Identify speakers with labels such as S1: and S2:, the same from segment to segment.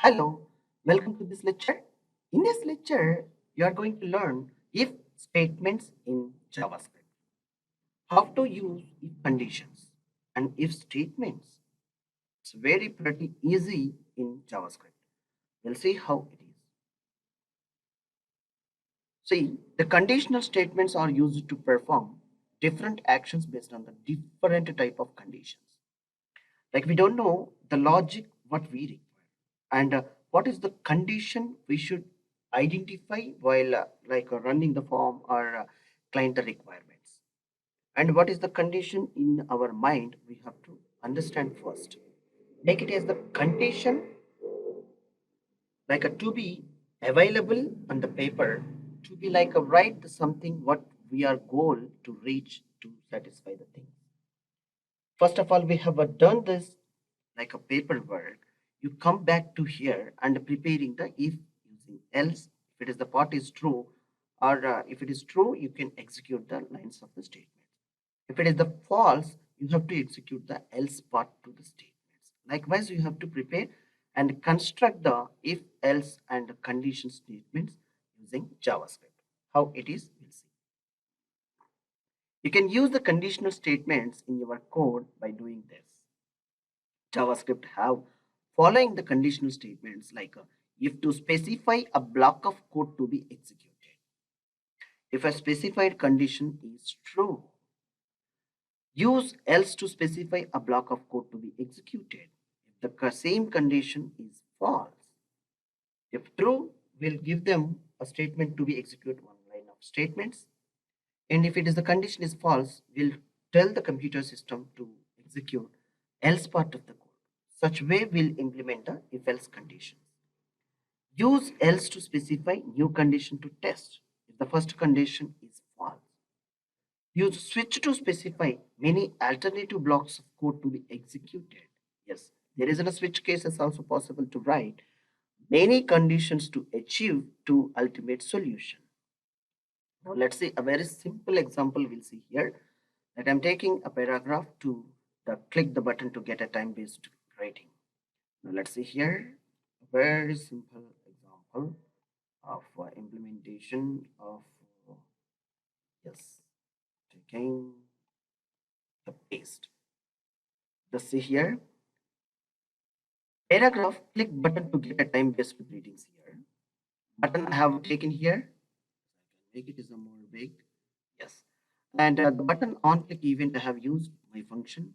S1: Hello, welcome to this lecture. In this lecture, you are going to learn if statements in JavaScript, how to use if conditions and if statements. It's very pretty easy in JavaScript. We'll see how it is. See, the conditional statements are used to perform different actions based on the different type of conditions. Like we don't know the logic what we require and what is the condition we should identify while running the form or client the requirements, and what is the condition in our mind we have to understand first. Make it as the condition like a to be available on the paper, to be like a write something what we are goal to reach to satisfy the thing. First of all, we have done this like a paperwork. You come back to here and preparing the if using else. If it is the part is true, or if it is true, you can execute the lines of the statement. If it is the false, you have to execute the else part to the statements. Likewise, you have to prepare and construct the if, else, and condition statements using JavaScript. How it is, we'll see. You can use the conditional statements in your code by doing this. JavaScript have following the conditional statements like if to specify a block of code to be executed. If a specified condition is true, use else to specify a block of code to be executed. If the same condition is false, if true, we'll give them a statement to be executed one line of statements. And if it is the condition is false, we'll tell the computer system to execute else part of the code. Such way we'll implement the if else conditions. Use else to specify new condition to test if the first condition is false. Use switch to specify many alternative blocks of code to be executed. Yes, there is a switch case is also possible to write many conditions to achieve to ultimate solution. Now let's see a very simple example we'll see here, that I'm taking a paragraph to click the button to get a time-based rating. Now let's see here a very simple example of implementation of yes, taking the paste. Let's see here paragraph, click button to get a time-based greetings here. Button I have taken here. Make it is a more big. Yes. And the button on click event I have used my function.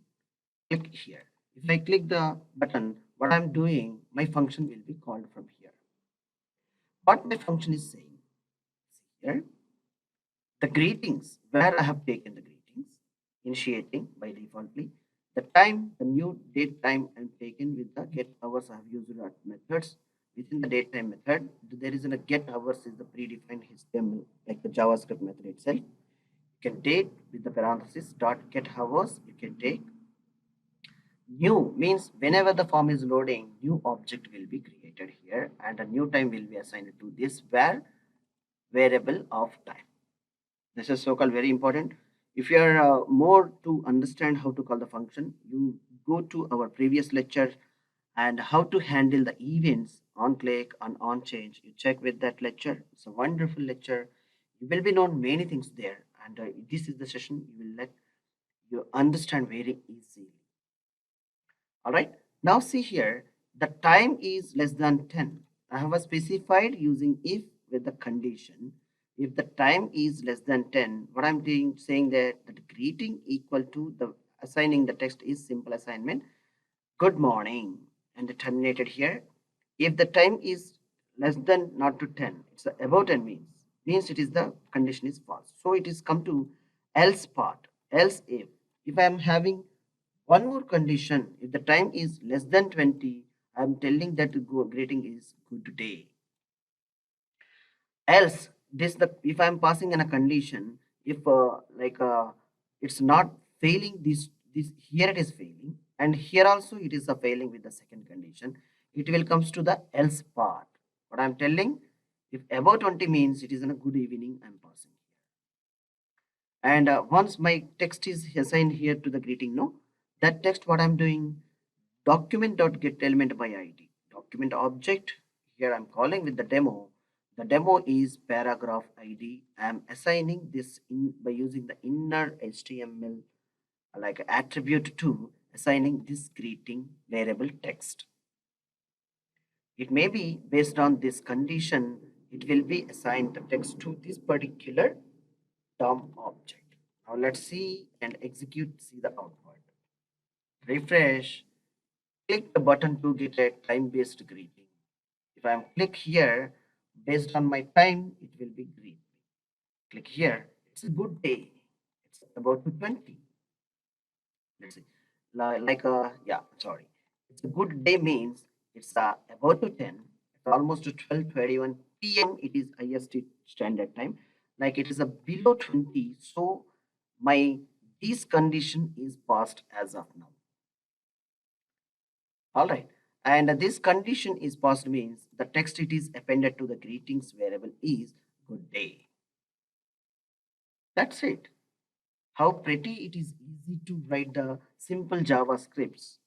S1: Click here. If I click the button, what I'm doing, my function will be called from here. What my function is saying. See here. The greetings, where I have taken the greetings, initiating by defaultly. The time, the new date time I'm taken with the get hours I have used methods. Within the date time method, there is a get hours is the predefined HTML like the JavaScript method itself. You can date with the parenthesis dot get hours. You can take new means whenever the form is loading, new object will be created here and a new time will be assigned to this where variable of time. This is so called very important. If you are more to understand how to call the function, you go to our previous lecture and how to handle the events on click and on change. You check with that lecture. It's a wonderful lecture. You will be known many things there, and this is the session you will let you understand very easily. All right. Now see here, the time is less than 10. I have a specified using if with the condition. If the time is less than 10, what I'm doing saying that the greeting equal to the assigning the text is simple assignment. Good morning, and terminated here. If the time is less than not to 10, it's about 10 means it is the condition is false. So it is come to else part. Else if I am having one more condition, if the time is less than 20, I am telling that greeting is good day. Else this the if I am passing in a condition, if it's not failing this here it is failing, and here also it is a failing with the second condition, it will comes to the else part. What I'm telling, if above 20 means it is in a good evening I'm passing here. And once my text is assigned here to the greeting, no, that text what I'm doing, document dot get element by id. document object. Here I'm calling with the demo. The demo is paragraph ID. I'm assigning this in by using the inner HTML like attribute to assigning this greeting variable text. It may be based on this condition, it will be assigned the text to this particular DOM object. Now let's see and execute, see the output. Refresh, click the button to get a time-based greeting. If I am click here, based on my time, it will be greet me. Click here, it's a good day. It's about to 20. Let's see. Yeah, sorry. It's a good day means it's about to 10. It's almost to 12:21 p.m. It is IST standard time. Like it is a below 20. So my this condition is passed as of now. All right. And this condition is passed means the text it is appended to the greetings variable is good day. That's it. How pretty it is easy to write the simple JavaScripts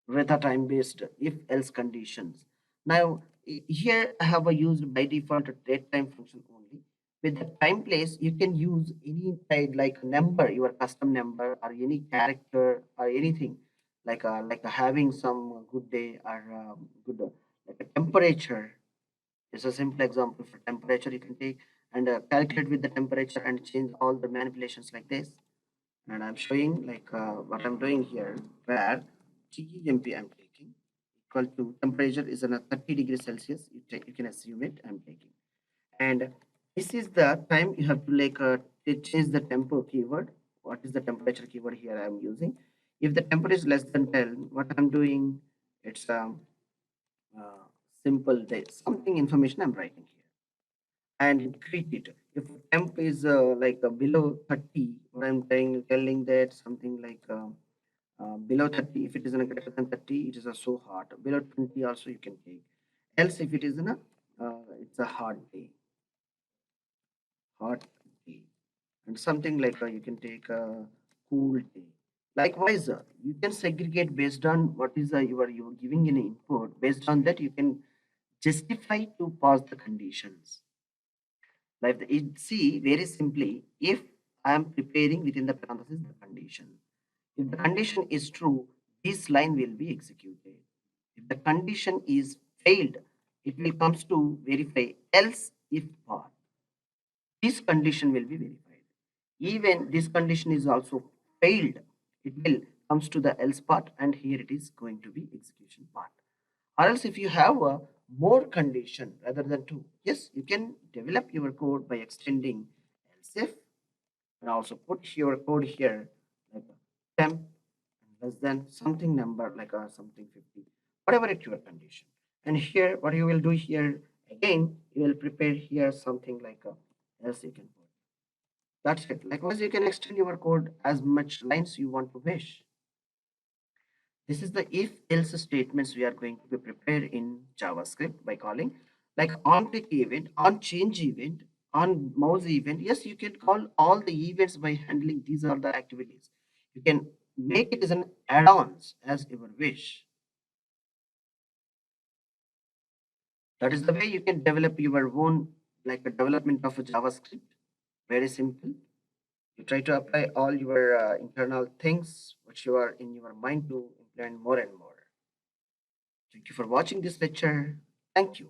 S1: with a time-based if-else conditions. Now, here I have a used by default date time function only. With the time place, you can use any type like number, your custom number, or any character or anything like having some good day or good like a temperature. It's a simple example for temperature you can take and calculate with the temperature and change all the manipulations like this. And I'm showing what I'm doing here, where temp I'm taking equal to temperature is in a 30 degrees Celsius. You can assume it. I'm taking, and this is the time you have to change the tempo keyword. What is the temperature keyword here? I'm using. If the temperature is less than 10, what I'm doing, it's uh, simple. Something information I'm writing here and greet it. If temp is below 30, what I'm telling that something below 30, if it is in a greater than 30, it is a so hot. Below 20 also you can take. Else if it is in a, it's a hot day. Hot day. And something you can take a cool day. Likewise, you can segregate based on what is you are giving an input. Based on that, you can justify to pass the conditions. See, very simply, if I am preparing within the parenthesis the condition. If the condition is true, this line will be executed. If the condition is failed, it will comes to verify else if part. This condition will be verified. Even this condition is also failed, it will comes to the else part and here it is going to be execution part. Or else if you have a more condition rather than two, yes, you can develop your code by extending else if and also put your code here like temp less than something number like something 50, whatever it your condition. And here what you will do here again, you will prepare here something else you can put. That's it. Likewise, you can extend your code as much lines you want to wish. This is the if else statements we are going to be prepared in JavaScript by calling like on click event, on change event, on mouse event. Yes, you can call all the events by handling these are the activities. You can make it as an add-ons as your wish. That is the way you can develop your own like a development of a JavaScript. Very simple. You try to apply all your internal things which you are in your mind to implement more and more. Thank you for watching this lecture. Thank you.